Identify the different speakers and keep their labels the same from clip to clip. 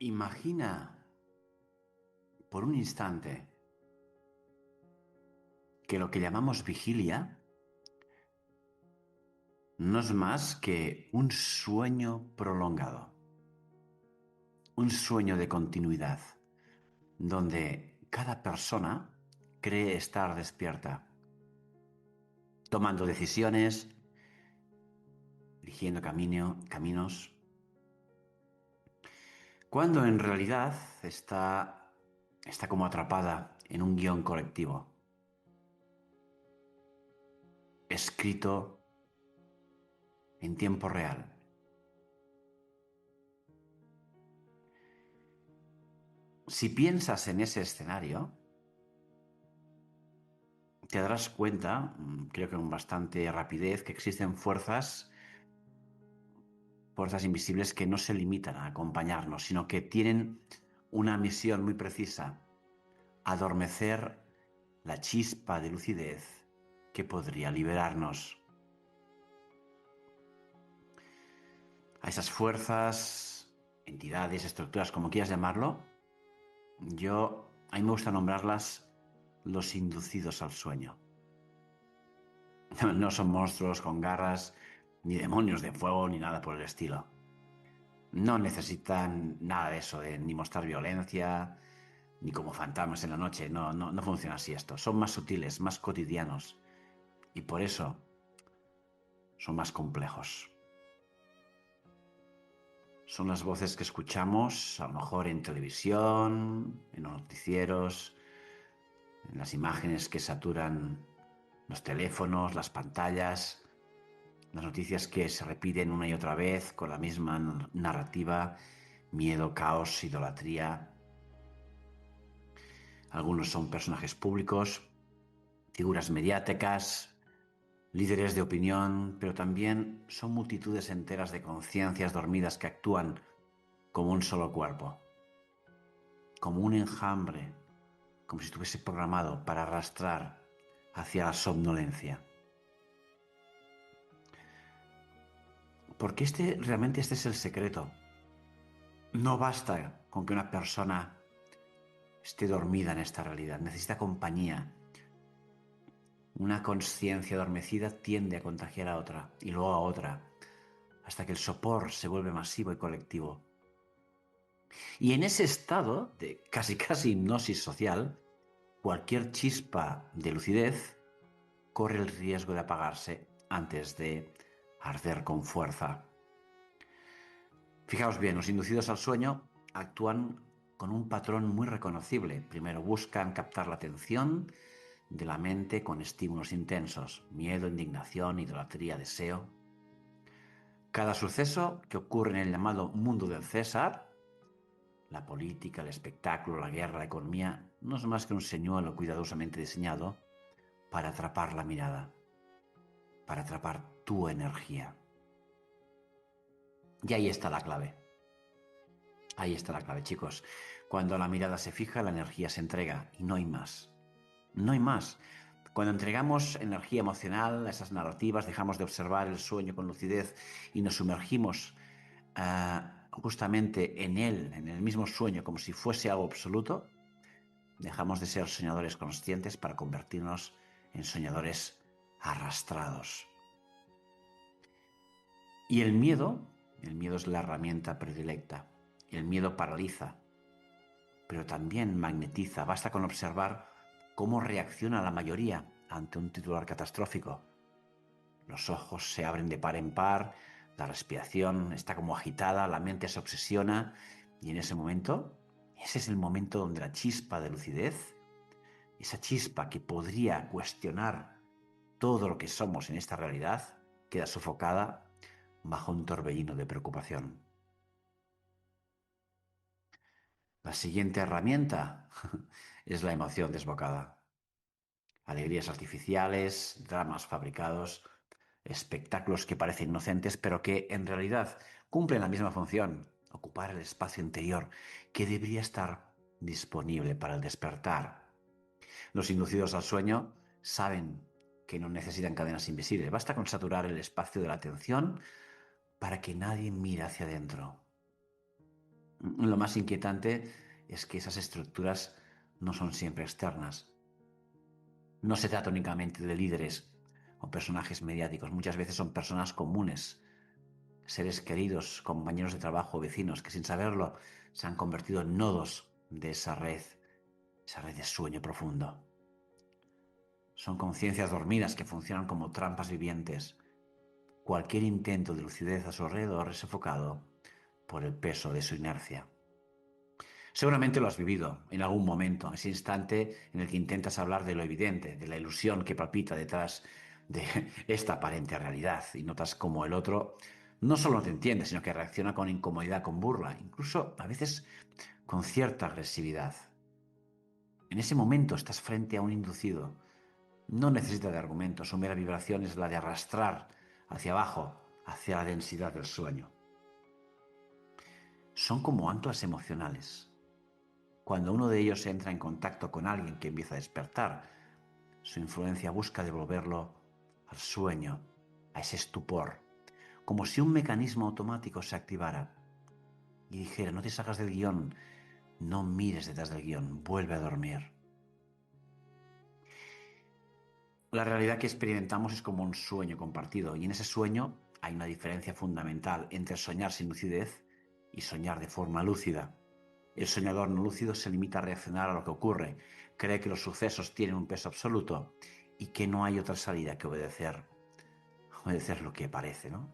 Speaker 1: Imagina por un instante que lo que llamamos vigilia no es más que un sueño prolongado, un sueño de continuidad, donde cada persona cree estar despierta, tomando decisiones, eligiendo caminos, cuando en realidad está como atrapada en un guión colectivo, escrito en tiempo real. Si piensas en ese escenario, te darás cuenta, creo que con bastante rapidez, que existen fuerzas invisibles que no se limitan a acompañarnos, sino que tienen una misión muy precisa: adormecer la chispa de lucidez que podría liberarnos. A esas fuerzas, entidades, estructuras, como quieras llamarlo, a mí me gusta nombrarlas los inducidos al sueño. No son monstruos con garras, ni demonios de fuego, ni nada por el estilo. No necesitan nada de eso, ni mostrar violencia, ni como fantasmas en la noche. No funciona así esto. Son más sutiles, más cotidianos. Y por eso son más complejos. Son las voces que escuchamos, a lo mejor en televisión, en los noticieros, en las imágenes que saturan los teléfonos, las pantallas, las noticias que se repiten una y otra vez con la misma narrativa: miedo, caos, idolatría. Algunos son personajes públicos, figuras mediáticas, líderes de opinión, pero también son multitudes enteras de conciencias dormidas que actúan como un solo cuerpo, como un enjambre, como si estuviese programado para arrastrar hacia la somnolencia. Porque realmente este es el secreto. No basta con que una persona esté dormida en esta realidad, necesita compañía. Una conciencia adormecida tiende a contagiar a otra y luego a otra, hasta que el sopor se vuelve masivo y colectivo. Y en ese estado de casi hipnosis social, cualquier chispa de lucidez corre el riesgo de apagarse antes de arder con fuerza. Fijaos bien, los inducidos al sueño actúan con un patrón muy reconocible. Primero buscan captar la atención de la mente con estímulos intensos: miedo, indignación, idolatría, deseo. Cada suceso que ocurre en el llamado mundo del César, la política, el espectáculo, la guerra, la economía, no es más que un señuelo cuidadosamente diseñado para atrapar la mirada, para atrapar tu energía. Y ahí está la clave. Ahí está la clave, chicos. Cuando la mirada se fija, la energía se entrega y no hay más. No hay más. Cuando entregamos energía emocional a esas narrativas, dejamos de observar el sueño con lucidez y nos sumergimos justamente en él, en el mismo sueño, como si fuese algo absoluto, dejamos de ser soñadores conscientes para convertirnos en soñadores arrastrados. Y el miedo es la herramienta predilecta. El miedo paraliza, pero también magnetiza. Basta con observar cómo reacciona la mayoría ante un titular catastrófico. Los ojos se abren de par en par, la respiración está como agitada, la mente se obsesiona y en ese es el momento donde la chispa de lucidez, esa chispa que podría cuestionar todo lo que somos en esta realidad, queda sofocada bajo un torbellino de preocupación. La siguiente herramienta es la emoción desbocada. Alegrías artificiales, dramas fabricados, espectáculos que parecen inocentes, pero que en realidad cumplen la misma función: ocupar el espacio interior que debería estar disponible para el despertar. Los inducidos al sueño saben que no necesitan cadenas invisibles, basta con saturar el espacio de la atención para que nadie mire hacia adentro. Lo más inquietante es que esas estructuras no son siempre externas. No se trata únicamente de líderes o personajes mediáticos, muchas veces son personas comunes, seres queridos, compañeros de trabajo, vecinos, que sin saberlo se han convertido en nodos de esa red de sueño profundo. Son conciencias dormidas que funcionan como trampas vivientes. Cualquier intento de lucidez a su alrededor es sofocado por el peso de su inercia. Seguramente lo has vivido en algún momento, ese instante en el que intentas hablar de lo evidente, de la ilusión que palpita detrás de esta aparente realidad y notas como el otro no solo no te entiende, sino que reacciona con incomodidad, con burla, incluso a veces con cierta agresividad. En ese momento estás frente a un inducido. No necesita de argumentos, su mera vibración es la de arrastrar hacia abajo, hacia la densidad del sueño. Son como anclas emocionales. Cuando uno de ellos entra en contacto con alguien que empieza a despertar, su influencia busca devolverlo al sueño, a ese estupor, como si un mecanismo automático se activara y dijera: no te salgas del guión, no mires detrás del guión, vuelve a dormir. La realidad que experimentamos es como un sueño compartido, y en ese sueño hay una diferencia fundamental entre soñar sin lucidez y soñar de forma lúcida. El soñador no lúcido se limita a reaccionar a lo que ocurre, cree que los sucesos tienen un peso absoluto y que no hay otra salida que obedecer lo que parece, ¿no?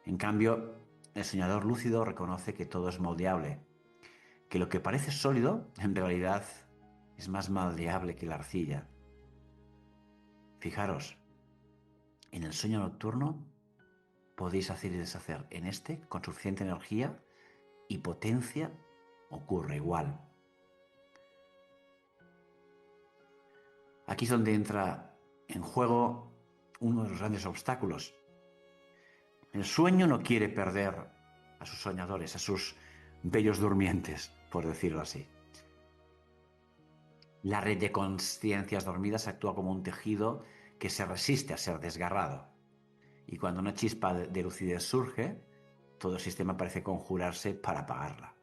Speaker 1: En cambio, el soñador lúcido reconoce que todo es moldeable, que lo que parece sólido en realidad es más maldeable que la arcilla. Fijaros, en el sueño nocturno podéis hacer y deshacer. En este, con suficiente energía y potencia, ocurre igual. Aquí es donde entra en juego uno de los grandes obstáculos. El sueño no quiere perder a sus soñadores, a sus bellos durmientes, por decirlo así. La red de conciencias dormidas actúa como un tejido que se resiste a ser desgarrado. Y cuando una chispa de lucidez surge, todo el sistema parece conjurarse para apagarla.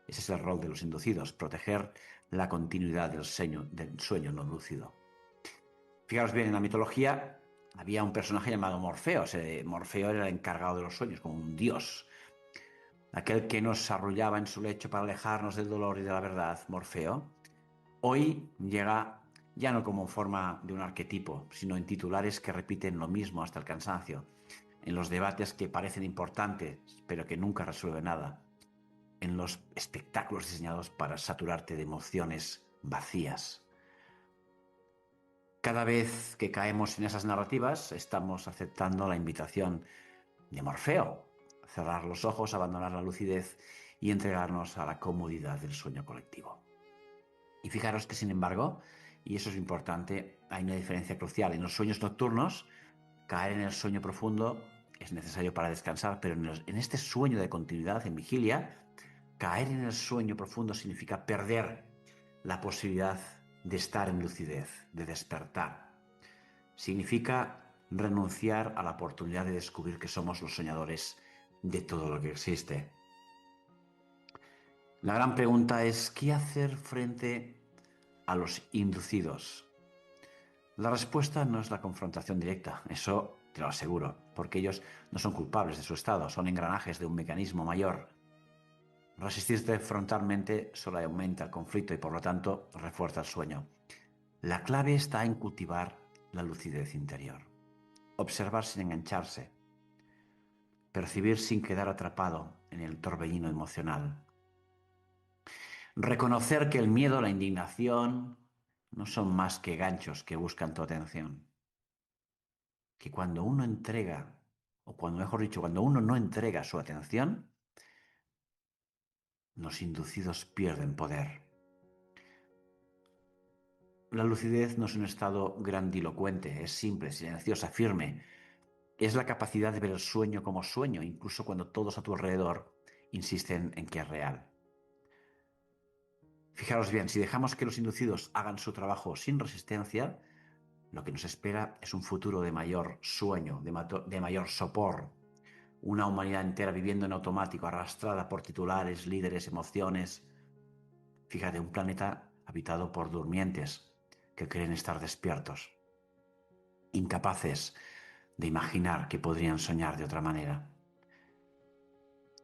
Speaker 1: Ese es el rol de los inducidos, proteger la continuidad del sueño no lúcido. Fijaros bien, en la mitología había un personaje llamado Morfeo. Morfeo era el encargado de los sueños, como un dios. Aquel que nos arrullaba en su lecho para alejarnos del dolor y de la verdad, Morfeo, hoy llega ya no como forma de un arquetipo, sino en titulares que repiten lo mismo hasta el cansancio, en los debates que parecen importantes, pero que nunca resuelven nada, en los espectáculos diseñados para saturarte de emociones vacías. Cada vez que caemos en esas narrativas, estamos aceptando la invitación de Morfeo: cerrar los ojos, abandonar la lucidez y entregarnos a la comodidad del sueño colectivo. Y fijaros que, sin embargo, y eso es importante, hay una diferencia crucial. En los sueños nocturnos, caer en el sueño profundo es necesario para descansar, pero en este sueño de continuidad, en vigilia, caer en el sueño profundo significa perder la posibilidad de estar en lucidez, de despertar. Significa renunciar a la oportunidad de descubrir que somos los soñadores de todo lo que existe. La gran pregunta es: ¿qué hacer frente a los inducidos? La respuesta no es la confrontación directa, eso te lo aseguro, porque ellos no son culpables de su estado, son engranajes de un mecanismo mayor. Resistirte frontalmente solo aumenta el conflicto y, por lo tanto, refuerza el sueño. La clave está en cultivar la lucidez interior, observar sin engancharse, percibir sin quedar atrapado en el torbellino emocional. Reconocer que el miedo, la indignación, no son más que ganchos que buscan tu atención. Que cuando uno entrega, o cuando mejor dicho, cuando uno no entrega su atención, los inducidos pierden poder. La lucidez no es un estado grandilocuente, es simple, silenciosa, firme. Es la capacidad de ver el sueño como sueño, incluso cuando todos a tu alrededor insisten en que es real. Fijaros bien, si dejamos que los inducidos hagan su trabajo sin resistencia, lo que nos espera es un futuro de mayor sueño, de mayor sopor, una humanidad entera viviendo en automático, arrastrada por titulares, líderes, emociones. Fíjate, un planeta habitado por durmientes que creen estar despiertos, incapaces de imaginar que podrían soñar de otra manera.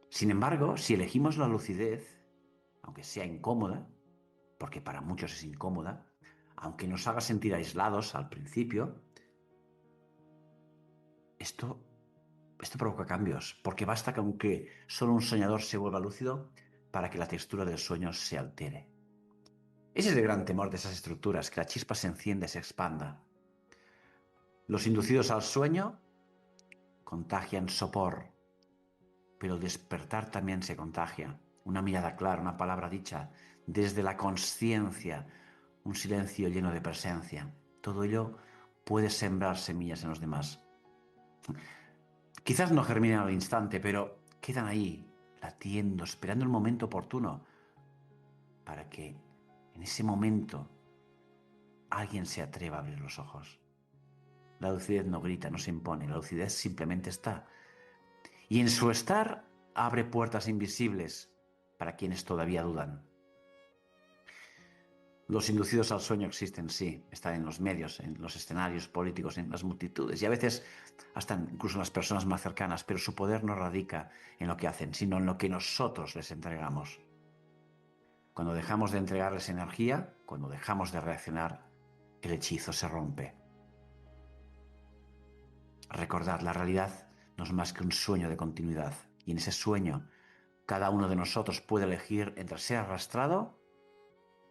Speaker 1: Sin embargo, si elegimos la lucidez, aunque sea incómoda, porque para muchos es incómoda, aunque nos haga sentir aislados al principio, esto provoca cambios, porque basta que aunque solo un soñador se vuelva lúcido para que la textura del sueño se altere. Ese es el gran temor de esas estructuras, que la chispa se encienda y se expanda. Los inducidos al sueño contagian sopor, pero el despertar también se contagia. Una mirada clara, una palabra dicha desde la consciencia, un silencio lleno de presencia. Todo ello puede sembrar semillas en los demás. Quizás no germinen al instante, pero quedan ahí, latiendo, esperando el momento oportuno para que en ese momento alguien se atreva a abrir los ojos. La lucidez no grita, no se impone, la lucidez simplemente está. Y en su estar abre puertas invisibles para quienes todavía dudan. Los inducidos al sueño existen, sí, están en los medios, en los escenarios políticos, en las multitudes y a veces hasta incluso en las personas más cercanas, pero su poder no radica en lo que hacen, sino en lo que nosotros les entregamos. Cuando dejamos de entregarles energía, cuando dejamos de reaccionar, el hechizo se rompe. Recordad, la realidad no es más que un sueño de continuidad, y en ese sueño cada uno de nosotros puede elegir entre ser arrastrado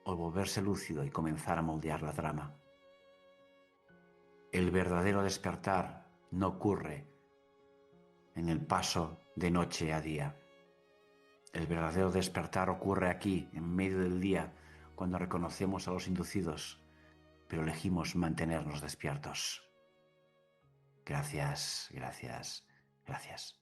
Speaker 1: o volverse lúcido y comenzar a moldear la trama. El verdadero despertar no ocurre en el paso de noche a día. El verdadero despertar ocurre aquí, en medio del día, cuando reconocemos a los inducidos, pero elegimos mantenernos despiertos. Gracias, gracias, gracias.